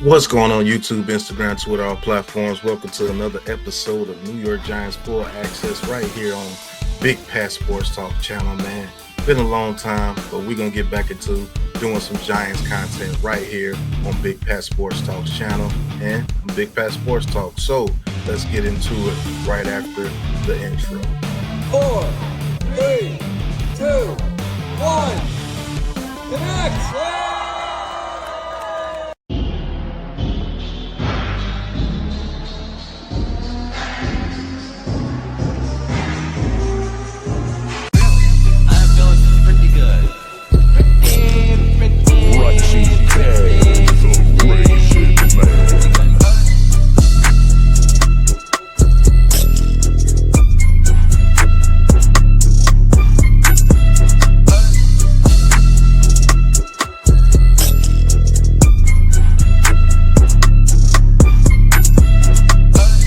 What's going on YouTube, Instagram, Twitter, all platforms? Welcome to another episode of New York Giants Full Access right here on Bigpatssportstalk channel, man. Been a long time, but we're going to get back into doing some Giants content right here on Bigpatssportstalk channel and Bigpatssportstalk. So let's get into it right after the intro. 4, 3, 2, 1, connect!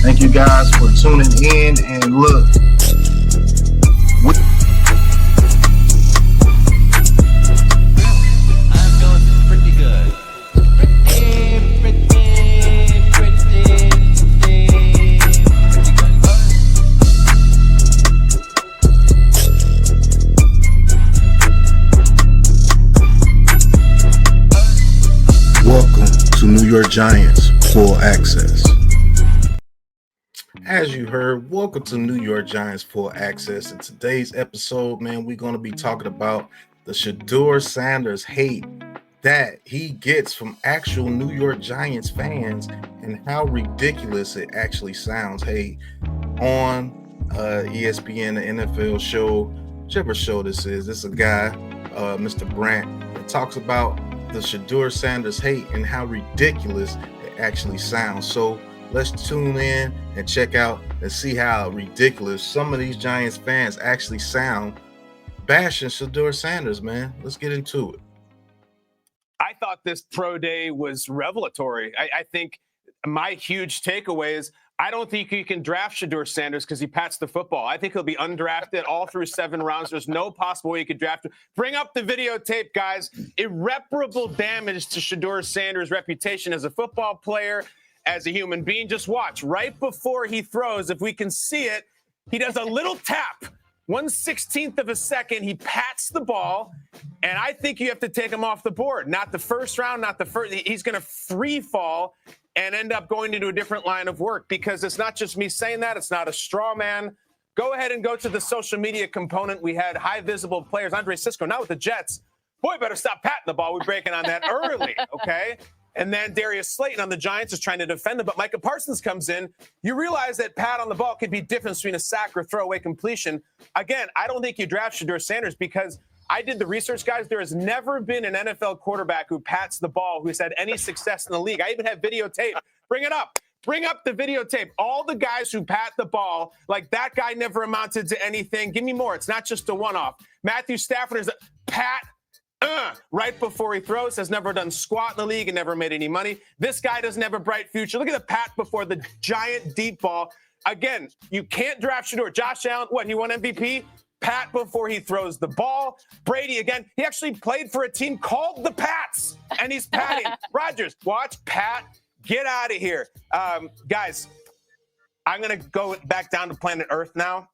Thank you guys for tuning in, and look, I'm doing pretty good. Pretty good. welcome to New York Giants Full Access. As you heard, welcome to New York Giants Full Access. In today's episode, man, we're going to be talking about the Shedeur Sanders hate that he gets from actual New York Giants fans and how ridiculous it actually sounds. Hey, on ESPN, the NFL show, whichever show this is a guy, Mr. BRANDT, that talks about the Shedeur Sanders hate and how ridiculous it actually sounds. So let's tune in and check out and see how ridiculous some of these Giants fans actually sound bashing Shedeur Sanders, man. Let's get into it. I thought this pro day was revelatory. I think my huge takeaway is I don't think you can draft Shedeur Sanders because he pats the football. I think he'll be undrafted all through 7 rounds. There's no possible way you could draft him. Bring up the videotape, guys. Irreparable damage to Shedeur Sanders' reputation as a football player, as a human being. Just watch. Right before he throws, if we can see it, he does a little tap. 1/16th of a second, he pats the ball, and I think you have to take him off the board. Not the first round, not the first. He's going to free fall and end up going into a different line of work, because it's not just me saying that. It's not a straw man. Go ahead and go to the social media component. We had high visible players. Andre Cisco, now with the Jets. Boy, better stop patting the ball. We're breaking on that early, okay? And then Darius Slayton on the Giants is trying to defend him, but Micah Parsons comes in. You realize that pat on the ball could be different between a sack or throwaway completion. Again, I don't think you draft Shedeur Sanders, because I did the research, guys. There has never been an NFL quarterback who pats the ball who's had any success in the league. I even have videotape. Bring it up. Bring up the videotape. All the guys who pat the ball, like that guy never amounted to anything. Give me more. It's not just a one-off. Matthew Stafford is a pat right before he throws, has never done squat in the league and never made any money. This guy doesn't have a bright future. Look at the pat before the giant deep ball. Again, you can't draft Shedeur. Josh Allen, what, he won MVP? Pat before he throws the ball. Brady, again, he actually played for a team called the Pats, and he's patting. Rodgers, watch, pat, get out of here. Guys, I'm going to go back down to planet Earth now.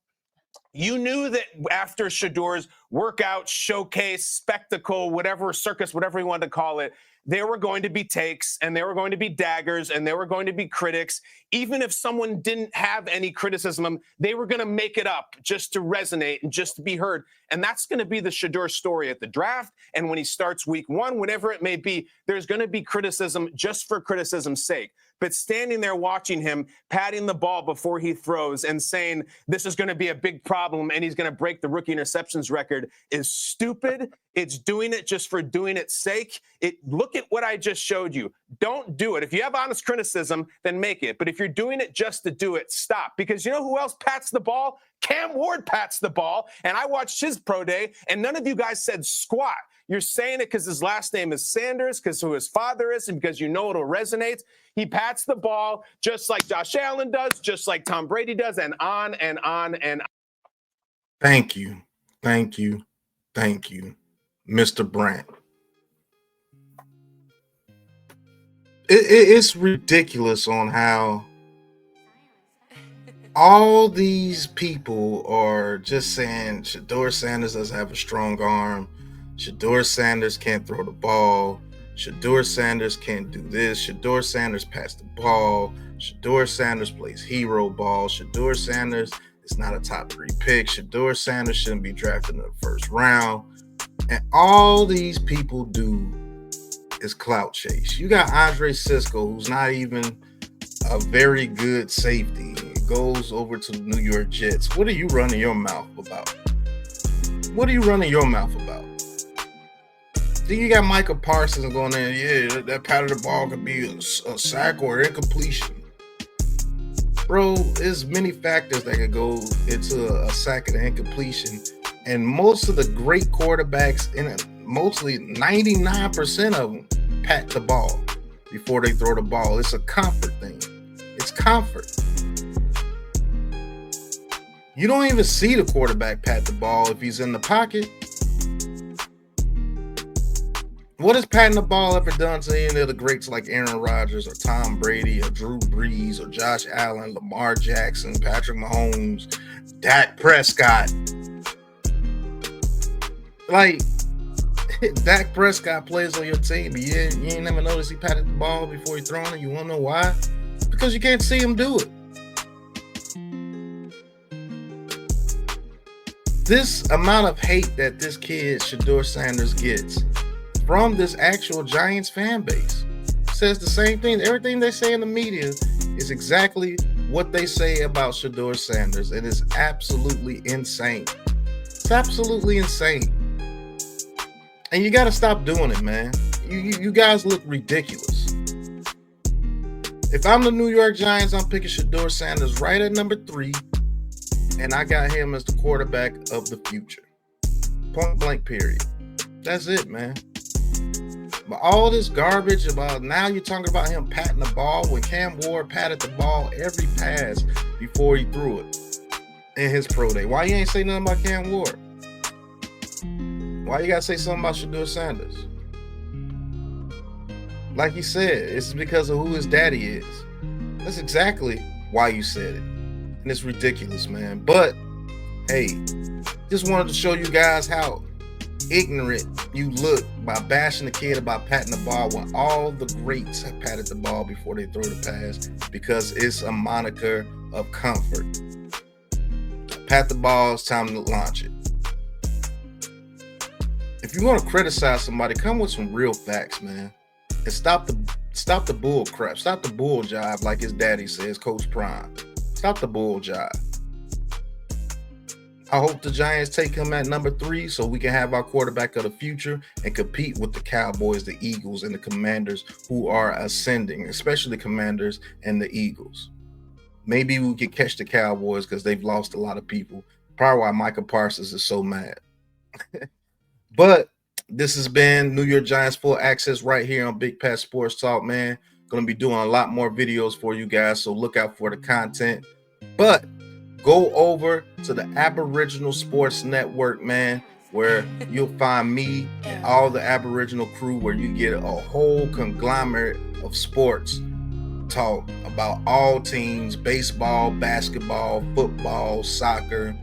You knew that after Shedeur's workout, showcase, spectacle, whatever, circus, whatever you wanted to call it, there were going to be takes, and there were going to be daggers, and there were going to be critics. Even if someone didn't have any criticism, they were going to make it up just to resonate and just to be heard. And that's going to be the Shedeur story at the draft. And when he starts week 1, whatever it may be, there's going to be criticism just for criticism's sake. But standing there watching him, patting the ball before he throws and saying this is going to be a big problem and he's going to break the rookie interceptions record is stupid. It's doing it just for doing its sake. Look at what I just showed you. Don't do it. If you have honest criticism, then make it. But if you're doing it just to do it, stop. Because you know who else pats the ball? Cam Ward pats the ball. And I watched his pro day, and none of you guys said squat. You're saying it because his last name is Sanders, because who his father is, and because you know it'll resonate. He pats the ball just like Josh Allen does, just like Tom Brady does, and on and on and on. Thank you. Thank you. Thank you, Mr. BRANDT. It's ridiculous on how all these people are just saying Shedeur Sanders doesn't have a strong arm. Shedeur Sanders can't throw the ball. Shedeur Sanders can't do this. Shedeur Sanders passed the ball. Shedeur Sanders plays hero ball. Shedeur Sanders is not a top 3 pick. Shedeur Sanders shouldn't be drafted in the first round. And all these people do is clout chase. You got Andre Sisco, who's not even a very good safety. He goes over to the New York Jets. What are you running your mouth about? What are you running your mouth about? Then you got Micah Parsons going in, yeah, that pat of the ball could be a sack or incompletion. Bro, there's many factors that could go into a sack and an incompletion. And most of the great quarterbacks, mostly 99% of them, pat the ball before they throw the ball. It's a comfort thing. It's comfort. You don't even see the quarterback pat the ball if he's in the pocket. What has patting the ball ever done to any of the greats like Aaron Rodgers or Tom Brady or Drew Brees or Josh Allen, Lamar Jackson, Patrick Mahomes, Dak Prescott? Like, Dak Prescott plays on your team, but you ain't never noticed he patted the ball before he throwing it. You want to know why? Because you can't see him do it. This amount of hate that this kid, Shedeur Sanders, gets from this actual Giants fan base says the same thing. Everything they say in the media is exactly what they say about Shedeur Sanders. It is absolutely insane. It's absolutely insane. And you got to stop doing it, man. You guys look ridiculous. If I'm the New York Giants, I'm picking Shedeur Sanders right at number 3. And I got him as the quarterback of the future. Point blank, period. That's it, man. But all this garbage about now you're talking about him patting the ball when Cam Ward patted the ball every pass before he threw it in his pro day. Why you ain't say nothing about Cam Ward? Why you gotta say something about Shedeur Sanders? Like you said, it's because of who his daddy is. That's exactly why you said it. And it's ridiculous, man. But hey, just wanted to show you guys how ignorant you look by bashing the kid about patting the ball when all the greats have patted the ball before they throw the pass, because it's a moniker of comfort. Pat the ball, it's time to launch it. If you want to criticize somebody, come with some real facts, man. And stop the bull crap. Stop the bull jive, like his daddy says, Coach Prime. Stop the bull jive. I hope the Giants take him at number 3 so we can have our quarterback of the future and compete with the Cowboys, the Eagles, and the Commanders who are ascending, especially the Commanders and the Eagles. Maybe we could catch the Cowboys because they've lost a lot of people. Probably why Micah Parsons is so mad. But this has been New York Giants Full Access right here on Big Pat Sports Talk, man. Going to be doing a lot more videos for you guys, so look out for the content. But go over to the Aboriginal Sports Network, man, where you'll find me and all the Aboriginal crew, where you get a whole conglomerate of sports talk about all teams: baseball, basketball, football, soccer,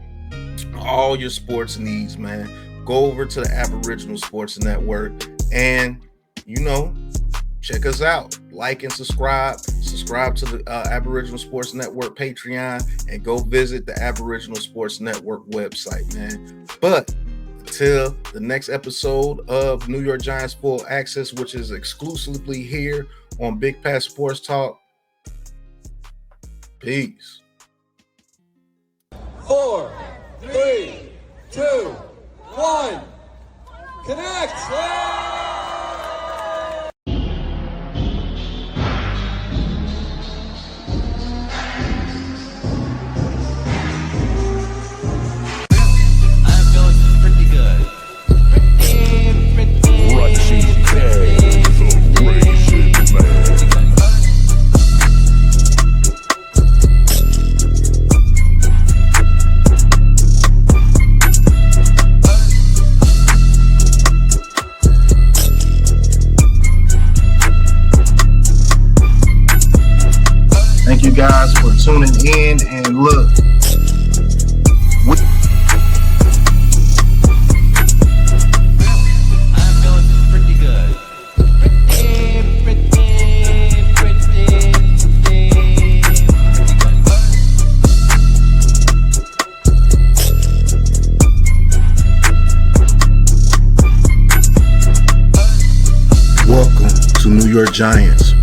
all your sports needs, man. Go over to the Aboriginal Sports Network and, check us out. Like and subscribe. Subscribe to the Aboriginal Sports Network Patreon and go visit the Aboriginal Sports Network website, man. But until the next episode of New York Giants Full Access, which is exclusively here on Big Pat Sports Talk, peace. 4, 3, 2, 1. Connect! guys for tuning in. And look, I'm doing pretty good. Pretty good. welcome to New York Giants